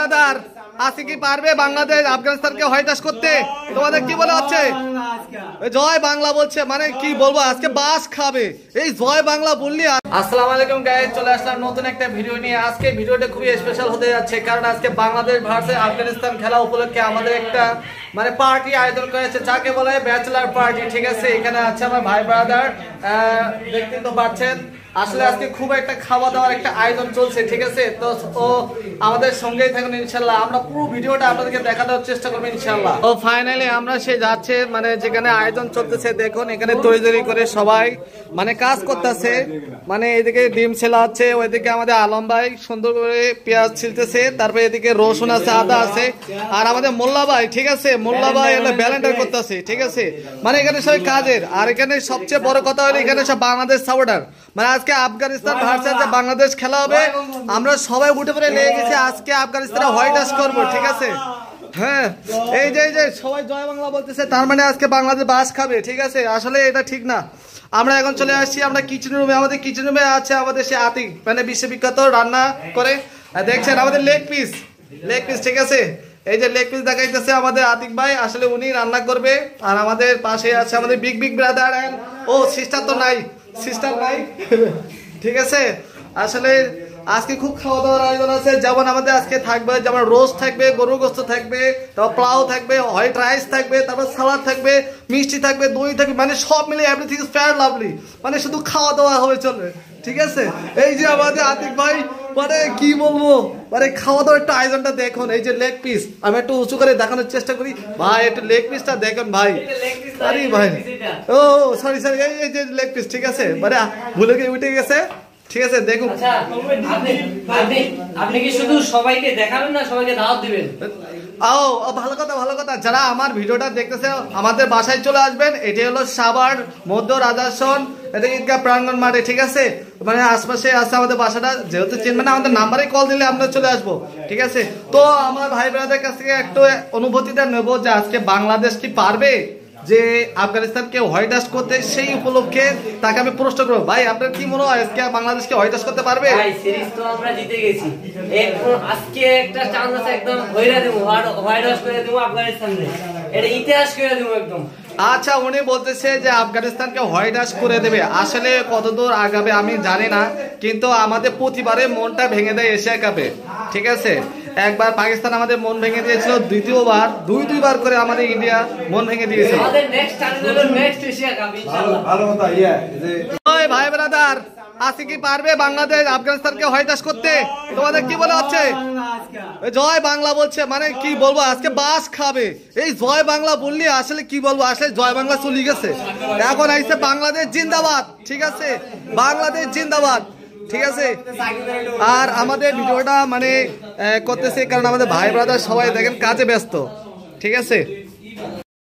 Brother, আজকে কি পারবে বাংলাদেশ আফগানিস্তানকে হোয়াইট ওয়াশ করতে? তোমাদের কি বলা হচ্ছে? জয় বাংলা বলছে, মানে কি বলবো, আজকে বাস খাবে এই জয় বাংলা বললি। আসসালামু আলাইকুম গাইস, চলে আসলাম নতুন একটা ভিডিও নিয়ে। আজকে ভিডিওটা খুবই স্পেশাল হতে যাচ্ছে, কারণ আজকে বাংলাদেশ ভার্সেস আফগানিস্তান খেলা উপলক্ষে আমাদের একটা মানে পার্টি আয়োজন করেছে, যাকে বলে ব্যাচেলার পার্টি। ঠিক আছে, এখানে আছে আমার ভাই ব্রাদার, দেখতে তো পাচ্ছেন। আসলে আজকে খুব একটা খাওয়া দাওয়ার একটা আয়োজন চলছে। ঠিক আছে, তো ও আমাদের সঙ্গেই থাকুন ইনশাল্লাহ। আমরা পুরো ভিডিওটা আপনাদেরকে দেখানোর চেষ্টা করবো ইনশাল্লাহ। ও ফাইনালি আমরা সে যাচ্ছে, মানে যেখানে আয়োজন চলতেছে দেখুন, এখানে তৈরি করে সবাই মানে কাজ করতেছে। মানে এদিকে ডিম ছেলা আছে, ওইদিকে আমাদের আলম ভাই সুন্দর করে পেঁয়াজ ছিলতেছে, তারপরে এদিকে রসুন আছে, আদা আছে, আর আমাদের মোল্লা ভাই, ঠিক আছে, মোল্লা ভাই ব্যালেন্ডার করতেছে। ঠিক আছে, মানে এখানে সবাই কাজের। আর এখানে সবচেয়ে বড় কথা হলো এখানে সব বাংলাদেশ সাপোর্টার, মানে আজকে আফগানিস্তান ভার্সেস বাংলাদেশ খেলা হবে, আমরা সবাই উঠে পড়ে লেগে গেছি আজকে আফগানিস্তানে হোয়াইট ওয়াশ করবো। ঠিক আছে, হ্যাঁ, এই যে সবাই জয় বাংলা বলতেছে, তার মানে আজকে বাংলাদেশ বাস খাবে। ঠিক আছে, আসলে এটা ঠিক না। আমরা এখন চলে আসছি আমরা কিচেন রুমে। আমাদের কিচেন রুমে আছে আমাদের সে আতিক, মানে বিশ্ববিখ্যাত রান্না করে। দেখছেন আমাদের লেগ পিস। ঠিক আছে, এই যে লেগ পিস দেখাইতেছে আমাদের আতিক ভাই, আসলে উনি রান্না করবে। আর আমাদের পাশে আছে আমাদের বিগ ব্রাদার এন্ড ও সিস্টার তো নাই, সিস্টার নাই। ঠিক আছে, আসলে আজকে খুব খাওয়া দাওয়ার আয়োজন আছে। যেমন আমাদের আজকে থাকবে যেমন রোস্ট থাকবে, গরুর গোস্ত থাকবে, তারপর পোলাও থাকবে, হোয়াইট রাইস থাকবে, তারপর সালাদ থাকবে, মিষ্টি থাকবে, দই থাকবে, মানে সব মিলে এভরিথিং ইজ ফেয়ার লাভলি, মানে শুধু খাওয়া দাওয়া হবে চলবে। ঠিক আছে, এই যে আমাদের আতিক ভাই, মানে কি বলবো, মানে খাওয়া দাওয়ার একটা আয়োজনটা দেখুন। এই যে লেগ পিস, আমি একটু উঁচু করে দেখানোর চেষ্টা করি ভাই, একটু লেগ পিসটা দেখুন ভাই। আরে ভাই, ও সরি এই যে লেগ পিস। ঠিক আছে, মানে ভুলে গিয়ে উঠে গেছে। ঠিক আছে, দেখুন। আপনি কি শুধু সবাইকে দেখাবেন না সবাইকে দাওয়াত দিবেন? ভালো কথা। যারা আমার ভিডিওটা দেখতেছে আমাদের বাসায় চলে আসবেন। এটি হলো সাভার মধ্য রাজাসন, এটা প্রাঙ্গণ মাঠে। ঠিক আছে, মানে আশপাশে আছে আমাদের বাসাটা, যেহেতু চিনবেন না আমাদের নাম্বারে কল দিলে আমরা চলে আসবো। ঠিক আছে, তো আমার ভাই ব্রাদার কাছ থেকে একটু অনুভূতিটা নেবো যে আজকে বাংলাদেশ কি পারবে যে আফগানিস্তানকে হোয়াইট ওয়াশ করতে, সেই উপলক্ষে তাকে আমি প্রশ্ন করবো। ভাই আপনার কি মনে হয় আজকে বাংলাদেশকে হোয়াইট ওয়াশ করতে পারবে? ভাই সিরিজ তো আমরা জিতে গেছি, আজকে একটা চান্স আছে, একদম হইরা দেব, হোয়াইট ওয়াশ করে দেব আফগানিস্তানকে, এটা ইতিহাস করে দেব একদম। আচ্ছা, উনি বলতেছে যে আফগানিস্তানকে হোয়াইট ওয়াশ করে দেবে, আসলে কতদূর আগাবে আমি জানি না, কিন্তু আমাদের প্রতিবারে মনটা ভেঙে দেয় এশিয়া কাপে। ঠিক আছে, একবার পাকিস্তান আমাদের মন ভেঙে দিয়েছিল, দ্বিতীয়বার দুইবার করে আমাদের ইন্ডিয়া মন ভেঙে দিয়েছিল। আমাদের নেক্সট টার্গেট হলো নেক্সট এশিয়া কাপ ইনশাআল্লাহ। ভালো কথা। ওই ভাই ব্রাদার, আজকে কি পারবে বাংলাদেশ আফগানিস্তানকে হোয়াইট ওয়াশ করতে? তোমাদের কি বলা হচ্ছে? জয় বাংলা বলছে, মানে কি বলবো, আজকে বাস খাবে এই জয় বাংলা বললি। আসলে কি বলবো, আসলে জয় বাংলা চলে গেছে, এখন আইছে বাংলাদেশ জিন্দাবাদ। ঠিক আছে, বাংলাদেশ জিন্দাবাদ। ঠিক আছে, আর আমাদের ভিডিওটা মানে করতেছে কারণ আমাদের ভাই ব্রাদার সবাই দেখেন কাজে ব্যস্ত। ঠিক আছে,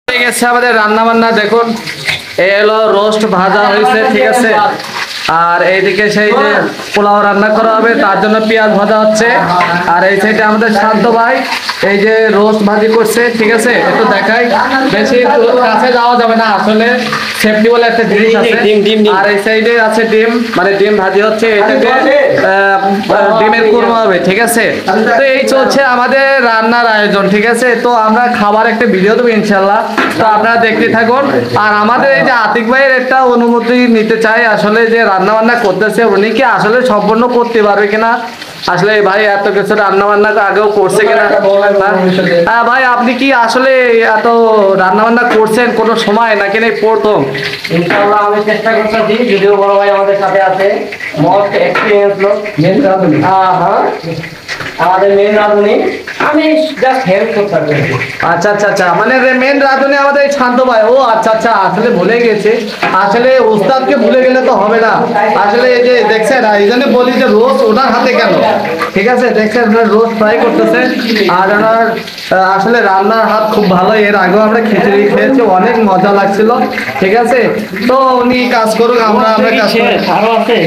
হয়ে গেছে আমাদের রান্না বান্না, দেখুন এই হলো রোস্ট ভাজা হয়েছে। ঠিক আছে, আর এইদিকে সেই যে পোলাও রান্না করা হবে তার জন্য পেঁয়াজ ভাজা হচ্ছে। আর এই সাইডে আমাদের শান্ত ভাই এই যে রোস্ট ভাজি করছে। ঠিক আছে, একটু দেখাই, বেশি কাছে যাওয়া যাবে না, আসলে সেফটি বলে একটা জিনিস আছে। আর এই সাইডে আছে ডিম, মানে ডিম ভাজি হচ্ছে, এটাকে ডিমের কুরমা হবে। ঠিক আছে, তো এই চলছে আমাদের রান্নার আয়োজন। ঠিক আছে, তো আমরা খাবার একটা ভিডিও দেবো ইনশাল্লাহ, তো আপনারা দেখতে থাকুন। আর আমাদের এই যে আতিক ভাইয়ের একটা অনুমতি নিতে চাই, আসলে যে রান্না বান্না করতেছে উনি কি আসলে সম্পূর্ণ করতে পারবে কিনা, আসলে ভাই এত কিছু রান্না বান্না আগেও করছে কিনা। হ্যাঁ ভাই, আপনি কি আসলে এত রান্না বান্না করছেন কোনো সময় নাকি না প্রথম? ইনশাআল্লাহ আমি চেষ্টা করতেছি, যদিও বড় ভাই আমাদের সাথে আছে, মোস্ট এক্সপেরিয়েন্স লোক, আমাদের মেন রাঁধুনি, আমি জাস্ট হেল্প করতে। আচ্ছা, মানে মেন রাঁধুনি আমাদের শান্ত ভাই। ও আচ্ছা, আসলে ভুলে গেছে, আসলে উস্তাদকে ভুলে গেলে তো হবে না। আসলে এই যে দেখছেন, এই জন্য বলি যে রোজ ওনার হাতে কেন। ঠিক আছে, দেখছেন রোজ ফ্রাই করতেছে, আর ওনার আসলে রান্নার হাত খুব ভালো। এর আগেও আমরা খিচুড়ি খেয়েছি, অনেক মজা লাগছিল। ঠিক আছে, তো উনি কাজ করুক, আমরা কাজ করি।